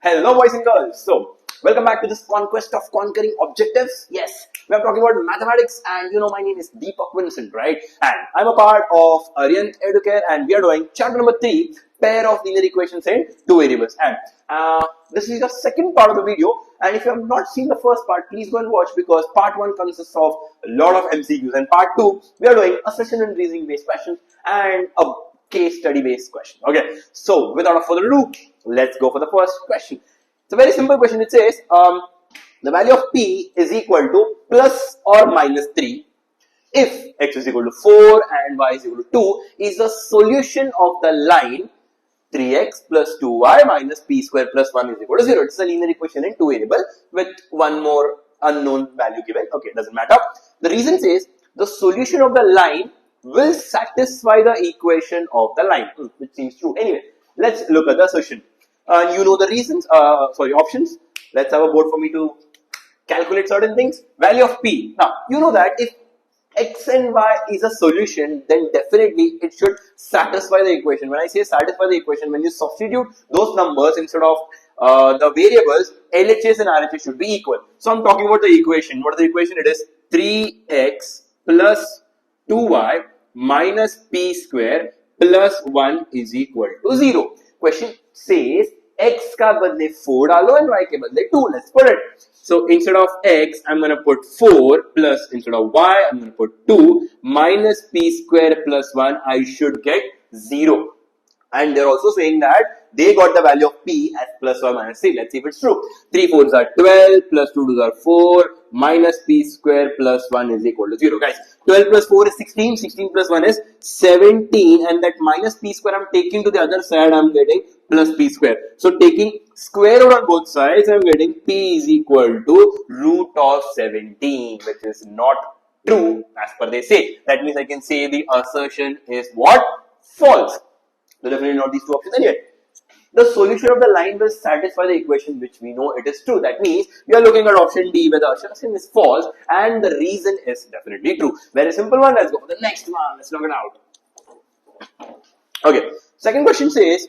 Hello boys and girls. So welcome back to this conquest of conquering objectives. Yes, we are talking about mathematics and my name is Deepak Vincent, right? And I'm a part of Arient Educare and we are doing chapter number 3, pair of linear equations in two variables. And this is the second part of the video, and if you have not seen the first part, please go and watch because part 1 consists of a lot of MCQs and part 2 we are doing assertion and reasoning based questions and a case study based question. Okay, so without further ado, let's go for the first question. It's a very simple question. It says the value of p is equal to plus or minus 3 if x is equal to 4 and y is equal to 2 is the solution of the line 3x plus 2y minus p square plus 1 is equal to 0. It's a linear equation in two variable with one more unknown value given. Okay, it doesn't matter. The reason says the solution of the line will satisfy the equation of the line, which seems true. Anyway, let's look at the assertion. You know the reasons, options. Let's have a board for me to calculate certain things. Value of p. Now, you know that if x and y is a solution, then definitely it should satisfy the equation. When I say satisfy the equation, when you substitute those numbers instead of the variables, LHS and RHS should be equal. So I'm talking about the equation. What is the equation? It is 3x plus 2y minus p square plus 1 is equal to 0. Question says x का बदले 4 डालो and y के बदले 2. Let's put it. So instead of x, I'm going to put 4 plus instead of y, I'm going to put 2 minus p square plus 1. I should get 0. And they're also saying that they got the value of p as plus or minus 3. Let's see if it's true. 3 4s are 12 plus 2 2s are 4 minus p square plus 1 is equal to 0. Guys, 12 plus 4 is 16. 16 plus 1 is 17. And that minus p square I'm taking to the other side. I'm getting plus p square. So taking square root on both sides, I'm getting p is equal to root of 17, which is not true as per they say. That means I can say the assertion is what? False. So definitely not these two options. Anyway, the solution of the line will satisfy the equation which we know it is true. That means we are looking at option D where the assertion is false and the reason is definitely true. Very simple one. Let's go for the next one. Let's knock it out. Okay. Second question says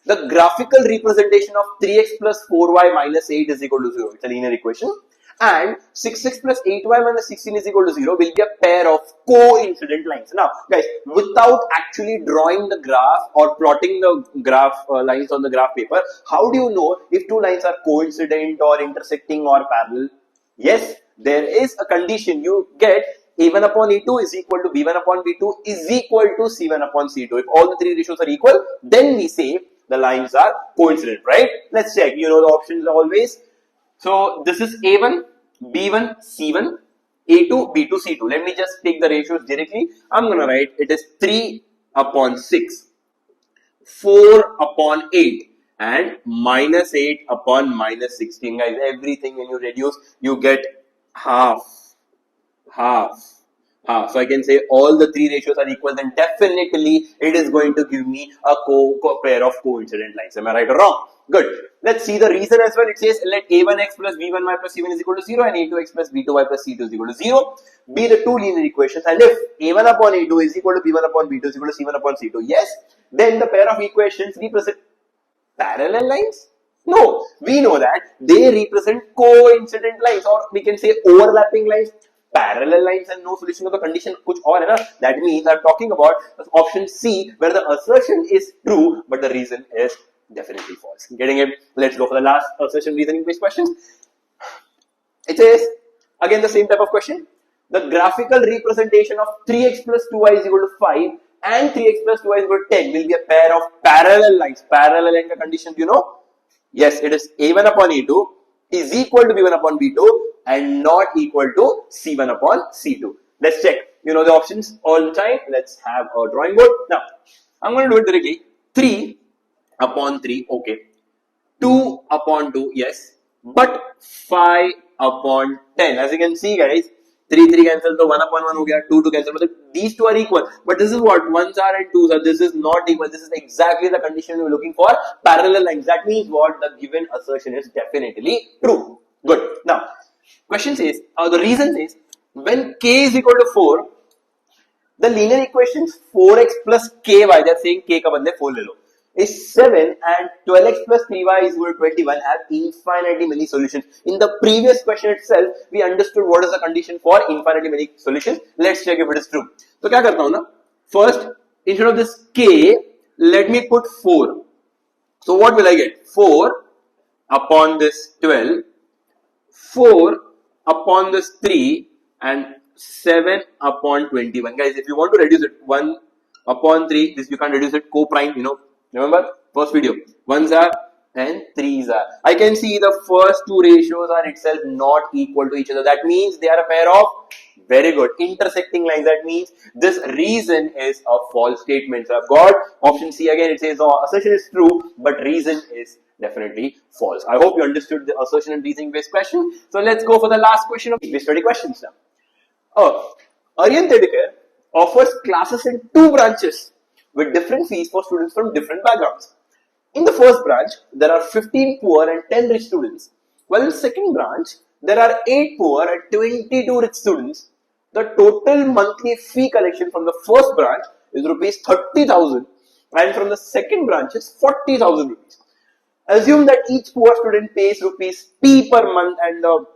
the graphical representation of 3x plus 4y minus 8 is equal to 0. It's a linear equation. And 6x plus 8y minus 16 is equal to 0 will be a pair of coincident lines. Now, guys, without actually drawing the graph or plotting the graph lines on the graph paper, how do you know if two lines are coincident or intersecting or parallel? Yes, there is a condition. You get a1 upon e2 is equal to b1 upon b2 is equal to c1 upon c2. If all the three ratios are equal, then we say the lines are coincident, right? Let's check. You know the options always. So this is A1, B1, C1, A2, B2, C2. Let me just take the ratios directly. I'm going to write it is 3 upon 6, 4 upon 8 and minus 8 upon minus 16. Guys, everything when you reduce, you get half. So I can say all the three ratios are equal, then definitely it is going to give me a pair of coincident lines. Am I right or wrong? Good. Let's see the reason as well. It says let a1x plus b1y plus c1 is equal to 0 and a2x plus b2y plus c2 is equal to 0 be the two linear equations, and if a1 upon a2 is equal to b1 upon b2 is equal to c1 upon c2, yes, then the pair of equations represent parallel lines? No, we know that they represent coincident lines, or we can say overlapping lines. Parallel lines and no solution of the condition kuch aur hai na. That means I'm talking about option C where the assertion is true but the reason is definitely false. Getting it? Let's go for the last assertion reasoning based question. It says again the same type of question. The graphical representation of 3x plus 2y is equal to 5 and 3x plus 2y is equal to 10 will be a pair of parallel lines. Parallel line condition, you know? Yes, it is a1 upon a2 is equal to b1 upon b2 and not equal to c1 upon c2. Let's check. You know the options all the time. Let's have a drawing board. Now, I'm going to do it directly. 3 upon 3, okay. 2 upon 2, yes. But 5 upon 10. As you can see, guys, 3 cancel, so 1 upon 1 ho gaya, 2 cancel. But these two are equal. But this is what? 1s are and 2s are. This is not equal. This is exactly the condition we're looking for. Parallel lines. That means what? The given assertion is definitely true. Good. Now, question says, the reason says, when k is equal to 4, the linear equations 4x plus ky, they're saying k ka badle 4 le lo. is 7 and 12x plus 3y is equal to 21 have infinitely many solutions. In the previous question itself, we understood what is the condition for infinitely many solutions. Let's check if it is true. So, क्या करता हूँ ना? First, instead of this k, let me put 4. So, what will I get? 4 upon this 12, 4 upon this 3 and 7 upon 21. Guys, if you want to reduce it, 1 upon 3, this you can reduce it co-prime, remember first video, 1s are and 3s are. I can see the first two ratios are itself not equal to each other. That means they are a pair of, very good, intersecting lines. That means this reason is a false statement. So I've got option C again. It says assertion is true, but reason is definitely false. I hope you understood the assertion and reasoning based question. So let's go for the last question of these study questions now. Aryan Tedekar offers classes in 2 branches with different fees for students from different backgrounds. In the first branch, there are 15 poor and 10 rich students, while in the second branch, there are 8 poor and 22 rich students. The total monthly fee collection from the first branch is rupees 30,000 and from the second branch is 40,000 rupees. Assume that each poor student pays rupees P per month and the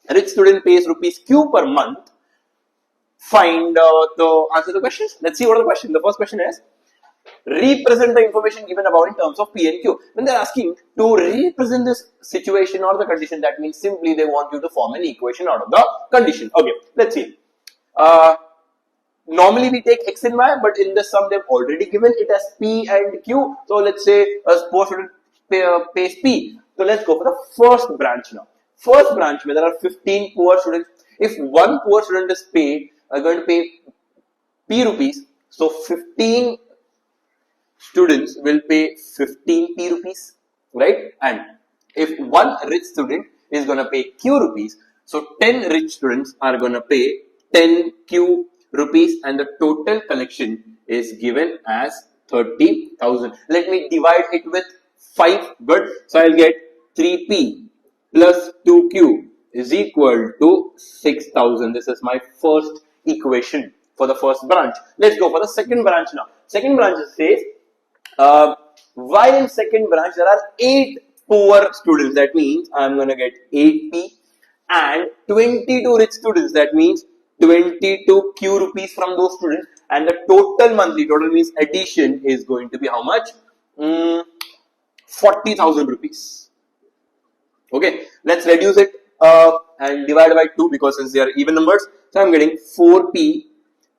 rich student pays rupees Q per month. Find the answer to the questions. Let's see what are the question. The first question is, represent the information given above in terms of P and Q. When they're asking to represent this situation or the condition, that means simply they want you to form an equation out of the condition. Okay, let's see. Normally we take X and Y, but in the sum they've already given it as P and Q. So let's say a poor student pays P. So let's go for the first branch now. First branch where there are 15 poor students. If one poor student is going to pay P rupees, so 15 students will pay 15 P rupees, right? And if one rich student is going to pay Q rupees, so 10 rich students are going to pay 10 Q rupees and the total collection is given as 30,000. Let me divide it with 5. Good. So I'll get 3P plus 2Q is equal to 6,000. This is my first equation for the first branch. Let's go for the second branch now. Second branch says, while in second branch there are 8 poor students, that means I'm going to get 8P and 22 rich students, that means 22 Q rupees from those students, and the total monthly, total means addition, is going to be how much? 40,000 rupees. Okay, let's reduce it and divide by 2 because since they are even numbers. So I'm getting 4P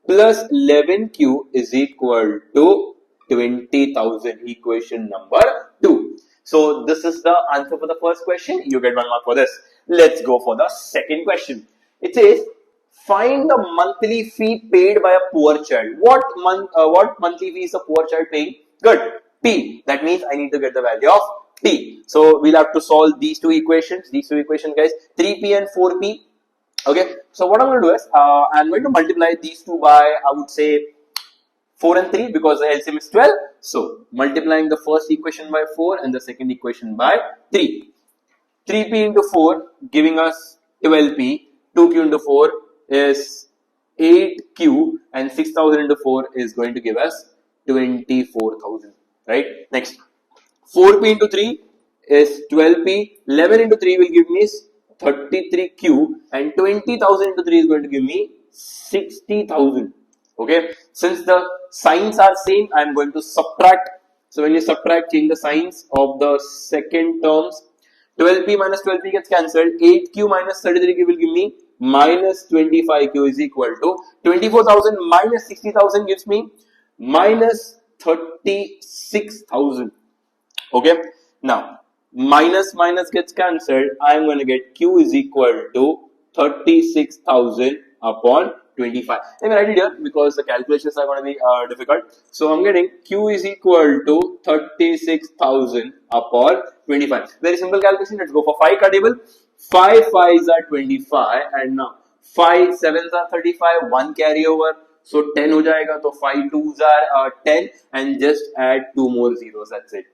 plus 11Q is equal to 20,000, equation number 2. So this is the answer for the first question. You get 1 mark for this. Let's go for the second question. It says, find the monthly fee paid by a poor child. What monthly fee is a poor child paying? Good. P. That means I need to get the value of P. So we'll have to solve these two equations. These two equations, guys, 3P and 4P. Okay. So what I'm going to do is I'm going to multiply these two by, I would say, 4 and 3 because the LCM is 12. So multiplying the first equation by 4 and the second equation by 3. 3P into 4 giving us 12P. 2Q into 4 is 8Q and 6,000 into 4 is going to give us 24,000. Right? Next. 4P into 3 is 12P. 11 into 3 will give me 33Q and 20,000 into 3 is going to give me 60,000. Okay. Since the signs are same, I am going to subtract. So when you subtract, change the signs of the second terms. 12P minus 12P gets cancelled. 8Q minus 33Q will give me minus 25Q is equal to 24,000 minus 60,000 gives me minus 36,000. Okay. Now, minus gets cancelled. I am going to get Q is equal to 36,000 upon 25. Let me write it here because the calculations are going to be difficult. So I'm getting Q is equal to 36,000 upon 25. Very simple calculation. Let's go for 5 ka table. 5 5s are 25 and now 5 7s are 35. 1 carry over. So 10 ho jayega. So 5 2s are 10 and just add 2 more zeros. That's it.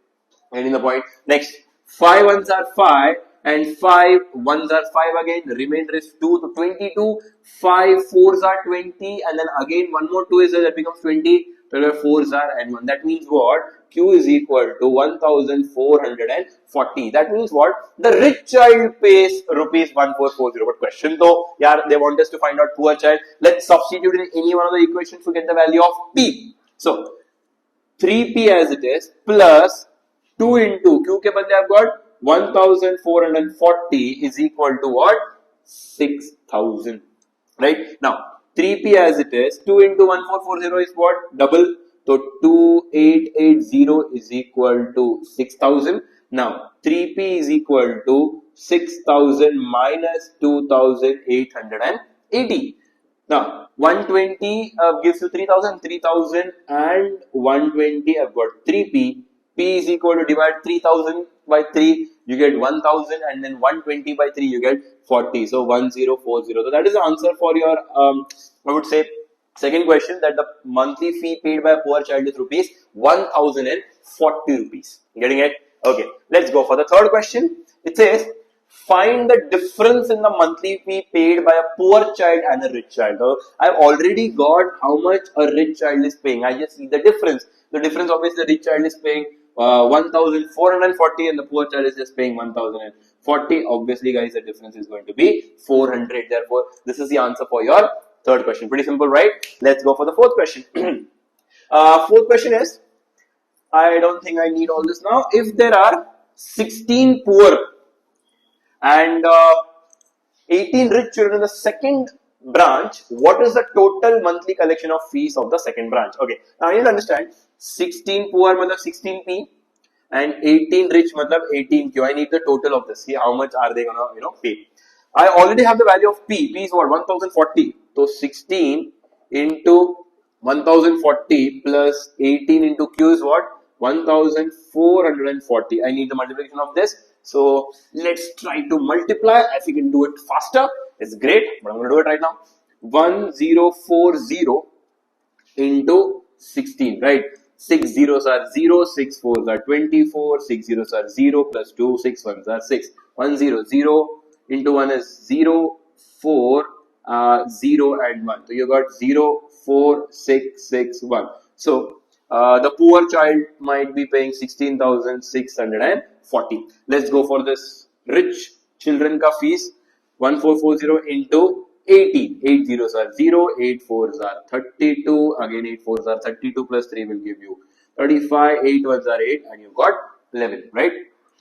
Getting the point. Next, 5 1s are 5 and 5 1s are 5 again. The remainder is 2 to 22. 5 4s are 20 and then again one more 2 is there, that becomes 20. where 4s are and 1. That means what? Q is equal to 1440. That means what? The rich child pays rupees 1440. But question though, yeah, they want us to find out poor child. Let's substitute in any one of the equations to get the value of P. So 3P as it is plus 2 into Q ke badle I've got 1440 is equal to what? 6000. Right? Now 3P as it is, 2 into 1440 is what? Double. So 2880 is equal to 6000. Now 3P is equal to 6000 minus 2880. Now 120 gives you 3000, 3000 and 120 I've got 3P. P is equal to divide 3000 by 3, you get 1000 and then 120 by 3 you get 40. So 1040. So that is the answer for your I would say second question, that the monthly fee paid by a poor child is rupees 1040 rupees. Getting it? Okay. Let's go for the third question. It says find the difference in the monthly fee paid by a poor child and a rich child. So I've already got how much a rich child is paying. I just see the difference. The difference obviously the rich child is paying 1440 and the poor child is just paying 1040. Obviously guys, the difference is going to be 400. Therefore, this is the answer for your third question. Pretty simple, right? Let's go for the fourth question. Fourth question is, I don't think I need all this now. If there are 16 poor and 18 rich children in the second branch, what is the total monthly collection of fees of the second branch? Okay, now you understand, 16 poor matlab 16P and 18 rich matlab 18Q. I need the total of this. See how much are they gonna pay. I already have the value of P. P is what? 1040. So 16 into 1040 plus 18 into Q is what? 1440. I need the multiplication of this. So let's try to multiply. If you can do it faster, it's great. But I'm going to do it right now. 1040 into 16, right? 6 zeros are 0, 6 fours are 24, 6 zeros are 0 plus 2, 6 ones are 6. 1 0 0 into 1 is 0, 4, 0 and 1. So you got 0, 4, 6, 6, 1. So the poor child might be paying 16,640. Let's go for this rich children ka fees. 1440 into 18. 8 zeros are 0, 8 fours are 32. Again 8 fours are 32 plus 3 will give you 35. 8 ones are 8 and you've got 11, right?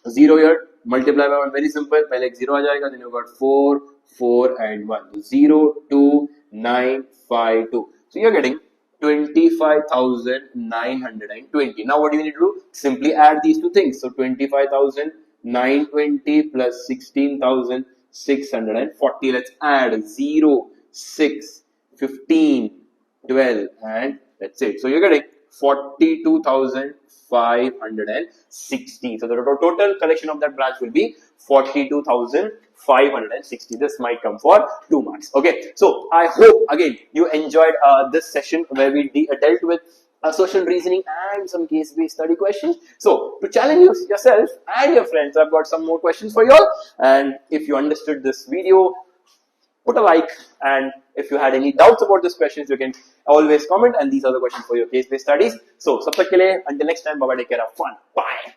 0 here, multiply by 1, very simple. Pehle ek 0 aa jayega, then you've got 4, 4 and 1. 0, 2, 9, 5, 2. So you're getting 25,920. Now what do you need to do? Simply add these two things. So 25,920 plus 16,640. Let's add 0, 6, 15, 12 and that's it. So you're getting 42,560. So the total collection of that branch will be 42,560. This might come for 2 marks. Okay. So I hope again you enjoyed this session where we dealt with social reasoning and some case-based study questions. So to challenge yourself and your friends, I've got some more questions for you all. And if you understood this video, put a like, and if you had any doubts about these questions, you can always comment, and these are the questions for your case-based studies. So, sab tak ke liye, until next time, bye bye, take care, have fun, bye.